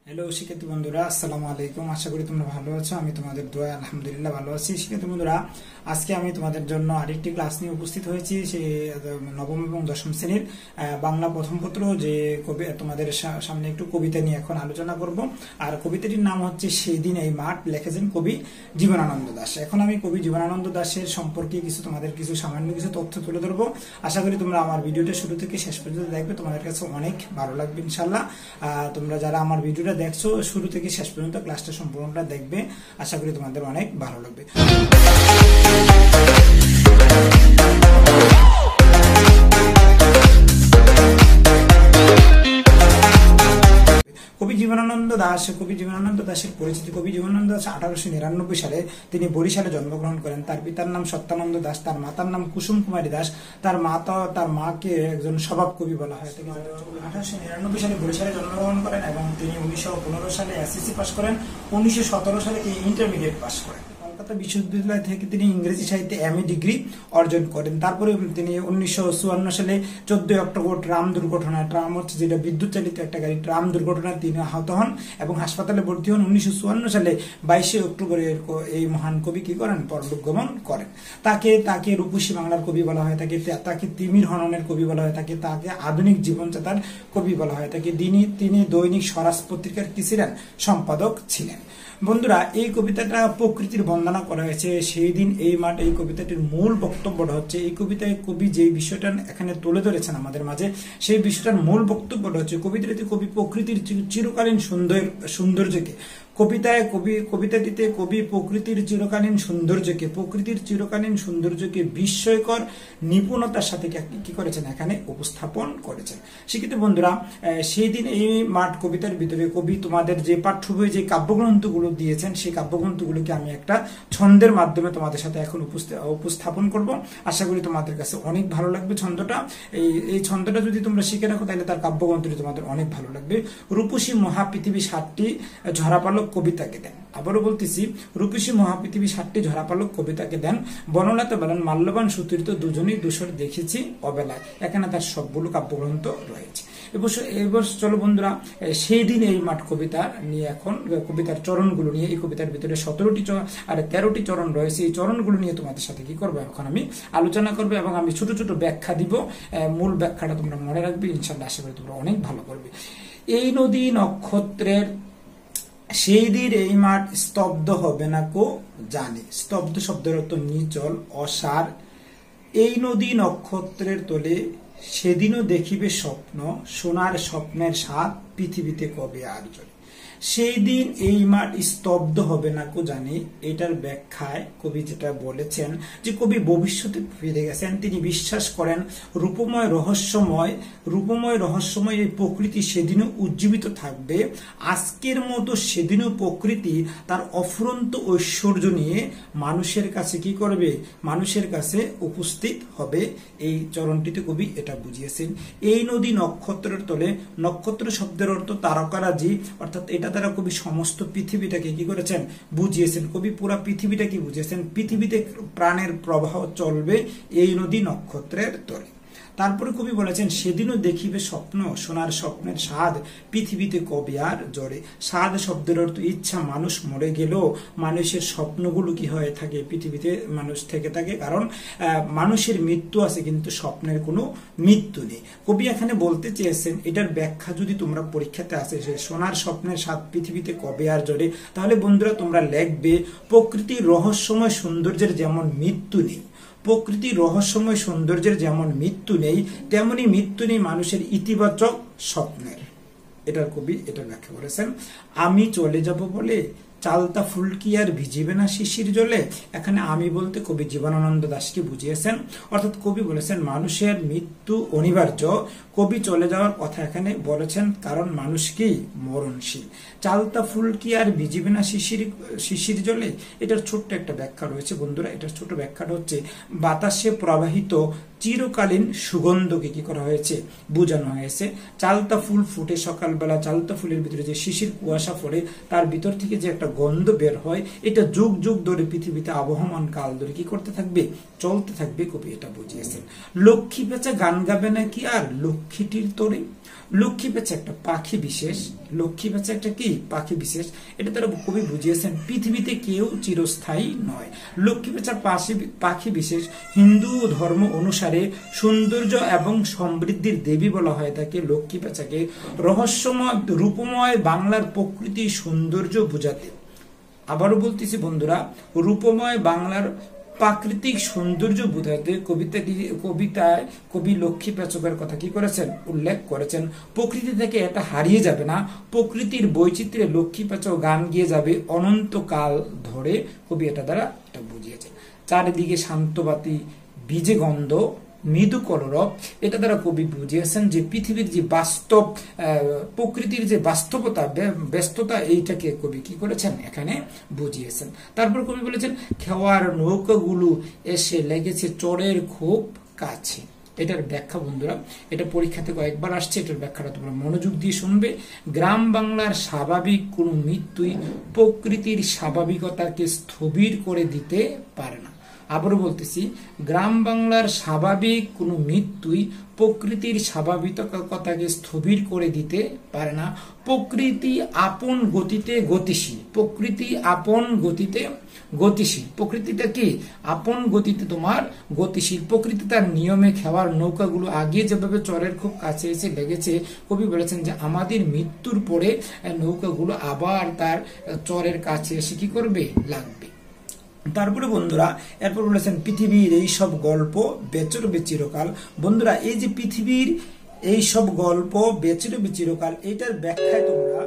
Hello শিক্ষার্থী বন্ধুরা, আসসালামু আলাইকুম। আশা করি তোমরা ভালো আছো। আমি তোমাদের দোয়া আলহামদুলিল্লাহ ভালো আছি। শিক্ষার্থী বন্ধুরা, আজকে আমি তোমাদের জন্য আরেকটি ক্লাস নিয়ে উপস্থিত হয়েছি। সেই নবম এবং দশম শ্রেণীর বাংলা প্রথম পত্র যে তোমাদের সামনে একটু কবিতা নিয়ে এখন আলোচনা করব। আর কবিতাটির নাম হচ্ছে সেদিন এই মাঠ, লিখেছেন কবি জীবনানন্দ দাশ। এখন আমি কবি জীবনানন্দ দাশের সম্পর্কে তোমাদের সামান্য কিছু তথ্য তুলে ধরবো। আশা করি তোমরা আমার ভিডিওটা শুরু থেকে শেষ পর্যন্ত দেখবে, তোমাদের কাছে অনেক ভালো লাগবে ইনশাল্লাহ। তোমরা যারা আমার ভিডিওটা দেখছো শুরু থেকে শেষ পর্যন্ত ক্লাসটা সম্পূর্ণটা দেখবে, আশা করি তোমাদের অনেক ভালো লাগবে। কবি জীবনানন্দ দাশের পরিচিতি। কবি জীবনানন্দ দাশ 1899 সালে তিনি বরিশালে জন্মগ্রহণ করেন। তার পিতার নাম সত্যানন্দ দাশ, তার মাতার নাম কুসুম কুমারী দাস। তার মাকে একজন স্বভাব কবি বলা হয়। তিনি 1899 সালে বরিশালে জন্মগ্রহণ করেন এবং তিনি 1915 সালে এসএসসি পাশ করেন। 1917 সালে তিনি ইন্টারমিডিয়েট পাশ করেন। কলকাতা বিশ্ববিদ্যালয় থেকে তিনি ইংরেজি সাহিত্যে এমএ ডিগ্রি অর্জন করেন। তারপরে তিনি 1954 সালে 14 অক্টোবর ট্রাম দুর্ঘটনায়, ট্রাম হচ্ছে যেটা বিদ্যুৎ চালিত একটা গাড়ি, ট্রাম দুর্ঘটনায় তিনি আহত হন এবং হাসপাতালে ভর্তি হন। 1954 সালে 22 অক্টোবরে এই মহান কবি কি করেন? পরলোক গমন করেন। তাকে রূপসী বাংলার কবি বলা হয়, তাকে তিমির হননের কবি বলা হয়, তাকে আধুনিক জীবনযাত্রার কবি বলা হয়। তিনি দৈনিক স্বরাজ পত্রিকার কি ছিলেন? সম্পাদক ছিলেন। বন্ধুরা, এই কবিতাটা প্রকৃতির বন্দনা করা হয়েছে। সেই দিন এই মাঠ, এই কবিতাটির মূল বক্তব্যটা হচ্ছে, এই কবিতায় কবি যে বিষয়টা এখানে তুলে ধরেছেন আমাদের মাঝে, সেই বিষয়টার মূল বক্তব্যটা হচ্ছে কবিতাটিতে কবি প্রকৃতির চিরকালীন সৌন্দর্যকে কবিতাটিতে কবি প্রকৃতির চিরকালীন সৌন্দর্যকে বিস্ময়কর নিপুণতার সাথে কি করেছেন? এখানে উপস্থাপন করেছেন। শিক্ষিত বন্ধুরা, সেই দিন এই মাঠ কবিতার ভিতরে কবি তোমাদের যে পাঠ্য বই যে কাব্যগ্রন্থগুলো দিয়েছেন, সেই কাব্যগ্রন্থগুলোকে আমি একটা ছন্দের মাধ্যমে তোমাদের সাথে এখন উপস্থাপন করব। আশা করি তোমাদের কাছে অনেক ভালো লাগবে ছন্দটা। এই ছন্দটা যদি তোমরা শিখে রাখো তাহলে তার কাব্যগ্রন্থটি তোমাদের অনেক ভালো লাগবে। রূপসী মহাপৃথিবী 7টি ঝরাপালক কবিতাকে দেন। আবারও বলতেছি, রূপসী মহাপৃথিবী 7টি ঝরাপালক কবিতাকে দেন। বনলতা বলেন মাল্যবান সুতীর্থ দুজনেই দূষর দেখেছি অবেলায়। এখানে তার সবগুলো কাব্যগ্রন্থ রয়েছে। এবার চলো বন্ধুরা, সেই দিন এই মাঠ কবিতা নিয়ে এখন কবিতার চরণগুলো নিয়ে, এই কবিতার ভিতরে 13টি চরণ রয়েছে। এই চরণগুলো নিয়ে তোমাদের সাথে কি করবো? এখন আমি আলোচনা করবো এবং আমি ছোট ছোট ব্যাখ্যা দিব। মূল ব্যাখ্যাটা তোমরা মনে রাখবে ইনশাল্লাহ। আশা করি তোমরা অনেক ভালো করবে। এই নদী নক্ষত্রের সেই দিন এই মাঠ স্তব্ধ হবে না কো জানে। স্তব্ধ শব্দের অর্থ নিচল, অসার। এই নদী নক্ষত্রের তোলে সেদিনও দেখিবে স্বপ্ন, সোনার স্বপ্নের স্বাদ পৃথিবীতে কবে আর জ্বলে। সেই দিন এই মাঠ স্তব্ধ হবে না কো জানে, এটার ব্যাখ্যায় কবি যেটা বলেছেন যে কবি ভবিষ্যতে ফিরে গেছেন। তিনি বিশ্বাস করেন রূপময় রহস্যময় এই প্রকৃতি সেদিনও উজ্জীবিত থাকবে। আজকের মতো সেদিনও প্রকৃতি তার অফুরন্ত ঐশ্বর্য নিয়ে মানুষের কাছে কি করবে? মানুষের কাছে উপস্থিত হবে। এই চরণটিতে কবি এটা বুঝিয়েছেন। এই নদী নক্ষত্রের তলে, নক্ষত্র শব্দের অর্থ তারকারাজি, অর্থাৎ এটা দ্বারা কবি সমস্ত পৃথিবীটাকে কি করেছেন? বুঝিয়েছেন। কবি পুরা পৃথিবীটাকে বুঝিয়েছেন। পৃথিবীতে প্রাণের প্রবাহ চলবে এই নদী নক্ষত্রের তলে। তারপরে কবি বলেছেন সেদিনও দেখিবে স্বপ্ন, সোনার স্বপ্নের স্বাদ পৃথিবীতে কবে আর জড়ে। স্বাদ শব্দের অর্থ ইচ্ছা। মানুষ মরে গেলেও মানুষের স্বপ্নগুলো কি হয়ে থাকে? পৃথিবীতে মানুষ থেকে থাকে, কারণ মানুষের মৃত্যু আছে কিন্তু স্বপ্নের কোনো মৃত্যু নেই। কবি এখানে বলতে চেয়েছেন, এটার ব্যাখ্যা যদি তোমরা পরীক্ষাতে আসে যে সোনার স্বপ্নের স্বাদ পৃথিবীতে কবে আর জড়ে, তাহলে বন্ধুরা তোমরা লিখবে প্রকৃতির রহস্যময় সৌন্দর্যের যেমন মৃত্যু নেই, প্রকৃতির রহস্যময় সৌন্দর্যের যেমন মৃত্যু নেই, তেমনি মৃত্যু নেই মানুষের ইতিবাচক স্বপ্নের। এটার কবি এটা ব্যাখ্যা করেছেন। আমি চলে যাব বলে চালতা ফুল কি আর ভিজিবে না শিশির জলে। এখানে আমি বলতে কবি জীবনানন্দ দাশকে বুঝিয়েছেন। অর্থাৎ কবি বলেছেন মানুষের মৃত্যু অনিবার্য। কবি চলে যাওয়ার কথা এখানে বলেছেন, কারণ মানুষ কি মরণশীল। চালতা ফুল কি আর ভিজিবে না শিশির জলে, এটার ছোট্ট একটা ব্যাখ্যা রয়েছে বন্ধুরা। এটার ছোট ব্যাখ্যাটা হচ্ছে বাতাসে প্রবাহিত চিরকালীন সুগন্ধকে কি করা হয়েছে, বোঝানো হয়েছে। চালতা ফুল ফুটে সকালবেলা, চালতা ফুলের ভিতরে যে শিশির কুয়াশা পড়ে তার ভিতর থেকে যে একটা গন্ধ বের হয়, এটা যুগ যুগ ধরে পৃথিবীতে আবহমান কাল ধরে কি করতে থাকবে, চলতে থাকবে, কবি এটা বুঝিয়েছেন। লক্ষ্মী পেঁচা গান গাবে নাকি আর লক্ষ্মীটির তোরে। লক্ষ্মী পেঁচা একটা পাখি বিশেষ, লক্ষ্মী পেঁচা একটা কি পাখি বিশেষ, এটা তারা কবি বুঝিয়েছেন। পৃথিবীতে কেউ চিরস্থায়ী নয়। লক্ষ্মী পেঁচার পাখি বিশেষ। হিন্দু ধর্ম অনুসারে সৌন্দর্য এবং সমৃদ্ধির দেবী বলা হয় তাকে। লক্ষ্মী পেঁচাকে রহস্যময় রূপময় বাংলার প্রকৃতি সৌন্দর্য বোঝাতে, আবারও বলতেছি বন্ধুরা, রূপময় বাংলার প্রাকৃতিক সৌন্দর্য বোঝাতে কবিতায় কবি লক্ষ্মী পেঁচকের কথা কি করেছেন, উল্লেখ করেছেন। প্রকৃতি থেকে এটা হারিয়ে যাবে না, প্রকৃতির বৈচিত্র্যে লক্ষ্মী পেঁচক গান গিয়ে যাবে অনন্তকাল ধরে, কবি এটা দ্বারা এটা বুঝিয়েছেন। চারিদিকে শান্তবাতি, বীজে গন্ধ, মৃদু কলরব, এটা দ্বারা কবি বুঝিয়েছেন যে পৃথিবীর যে বাস্তব প্রকৃতির যে বাস্তবতা ব্যস্ততা, এইটাকে কবি কি করেছেন এখানে বুঝিয়েছেন। তারপর কবি বলেছেন খেওয়ার নৌকাগুলো এসে লেগেছে চরের খুব কাছে। এটার ব্যাখ্যা বন্ধুরা, এটা পরীক্ষাতে কয়েকবার আসছে, এটার ব্যাখ্যাটা তোমরা মনোযোগ দিয়ে শুনবে। গ্রাম বাংলার স্বাভাবিক কোনো মৃত্যুই প্রকৃতির স্বাভাবিকতাকে স্থবির করে দিতে পারে না। আবারও বলতেছি, গ্রাম বাংলার স্বাভাবিক কোনো মৃত্যুই প্রকৃতির স্বাভাবিকতাকে স্থবির করে দিতে পারে না। প্রকৃতি আপন গতিতে গতিশীল, প্রকৃতি আপন গতিতে গতিশীল, প্রকৃতিটা কি আপন গতিতে তোমার গতিশীল। প্রকৃতি তার নিয়মে খেওয়ার নৌকাগুলো আগে যেভাবে চরের খুব কাছে এসে লেগেছে, কবি বলেছেন যে আমাদের মৃত্যুর পরে নৌকাগুলো আবার তার চরের কাছে এসে কি করবে, লাগবে। তারপরে বন্ধুরা এরপর বলেছেন পৃথিবীর এই সব গল্প বেঁচে রবে চিরকাল। বন্ধুরা এই যে পৃথিবীর এই সব গল্প বেঁচে রবে চিরকাল, এটার ব্যাখ্যায় তোমরা